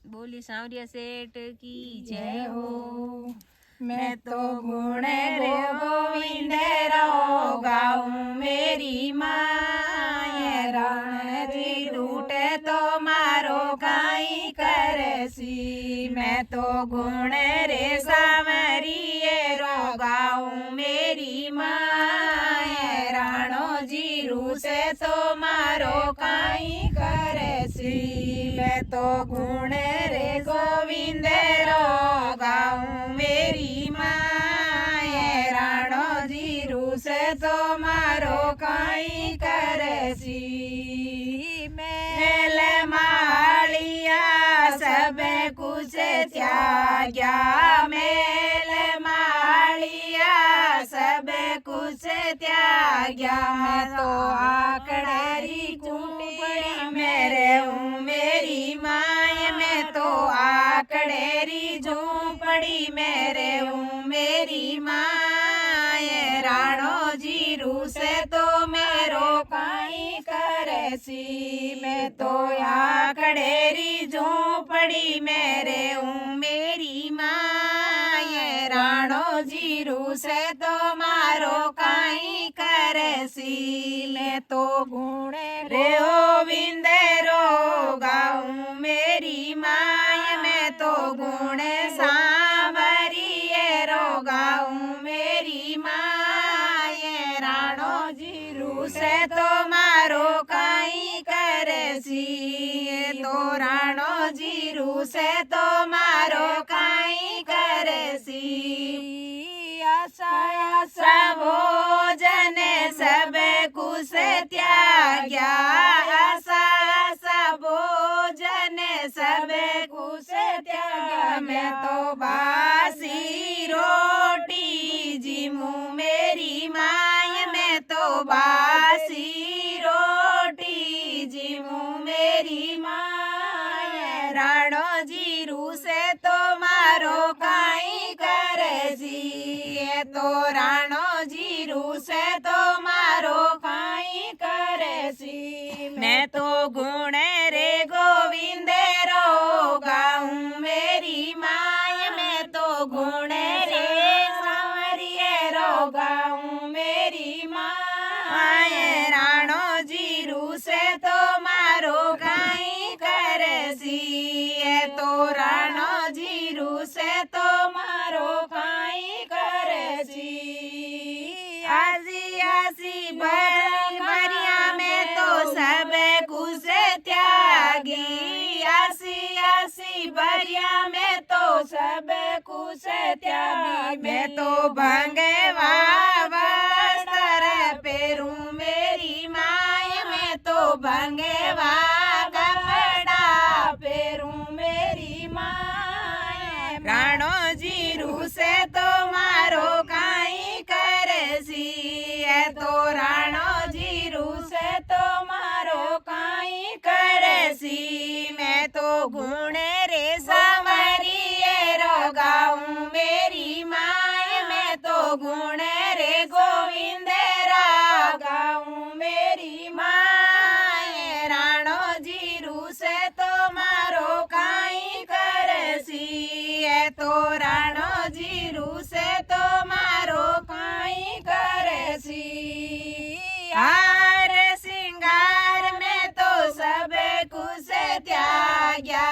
बोली सांवरिया सेठ की जय हो। मैं तो गुण रे गोविंद रो गाऊं मेरी माँ, रण री लूटे तो मारो काई करसी। मैं तो गुण रे सावरिये रो गाऊं मेरी माँ, राणो जी रूसे तो मारो काई करसी। मैं तो गुण रे गोविंद रो गाऊं मेरी माँ, राणो जी रूसे तो मारो काई करसी। मेल मालिया सब कुछ त्याग्या, मेल मालिया सब कुछ त्याग्या। मैं तो आकड़ेरी झूपड़ी मेरे हूँ मेरी माँ, मैं तो आकड़ेरी झूपड़ी मेरे हूँ मेरी माँ, राणो जी रूसे तो मेरो काई करसी। मैं तो आकड़ेरी झूपड़ी मेरे हूँ मेरी माँ, राणो जी रूसे तो मारो काई करसी। मैं तो गुण रे गोविंद रो गाऊं मेरी माँ, मैं तो गुण सांवरिये रो गाऊं मेरी माँ, राणो जी रूसे तो मारो काई करसी। तो राणो जी रूसे तो मारो काई करसी। आशा आशा भोजन सब कुछ त्याग्या, आशा आशा भोजन सब कुछ त्याग्या। मैं तो बासी रोटी जिमू मेरी माँ, मैं तो बासी रोटी जिमू मेरी माँ, राणो जी रूसे तो मारो काई करसी। तो राणो जी रूसे तो मारो काई करसी। मैं तो गुण रे गोविंद रो गाऊं मेरी माँ, मैं तो गुण रे सांवरिये रो गाऊं मेरी माँ, राणो जी रूसे तो मारो काई करसी। तो राणो जी रूसे तो मारो काई करसी। आसी आसी भरिया में तो सब कुछ त्यागी, आसी आसी भरिया में तो सब कुछ त्यागी। मैं तो भंगवा वस्त्र पेरूं मेरी माँ, मैं तो भंगवा कपड़ा पेरूं मेरी माँ, राणो जी रूसे तो मारो काई करसी। तो राणो जी रूसे तो मारो काई करसी। मैं तो गुण रे सांवरिये रो गाऊं मेरी माँ, मैं तो गुण रे गोविंद रो गाऊं मेरी माँ, राणो जी रूसे तो मारो काई करसी। तो राणो जी रूसे तो मारो काई करसी। हार सिंगार में तो सब कुछ त्याग्या,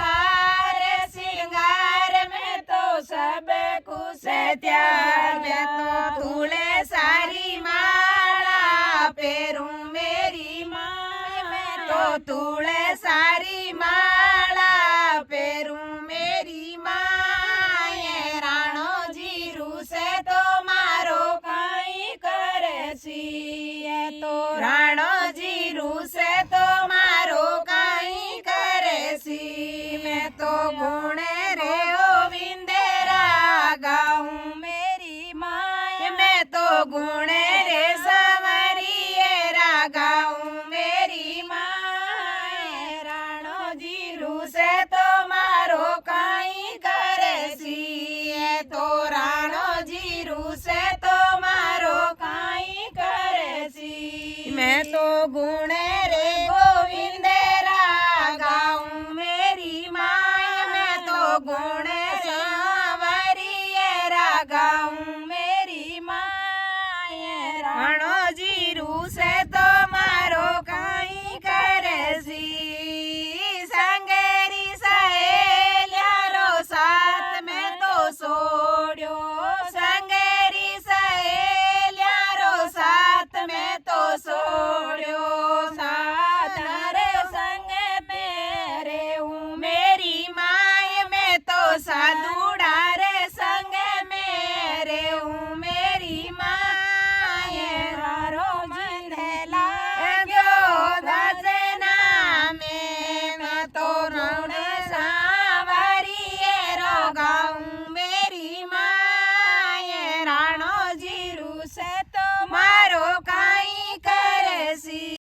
हार सिंगार में तो सब कुछ त्याग्या। तो तुले सारी माला पेरूं मेरी माँ, मैं तो तुले सारी माला पेरूं मेरी माँ, राणो जी रूसे तो मारो काई करसी। तो राणो जी रूसे तो मारो काई करसी। मैं तो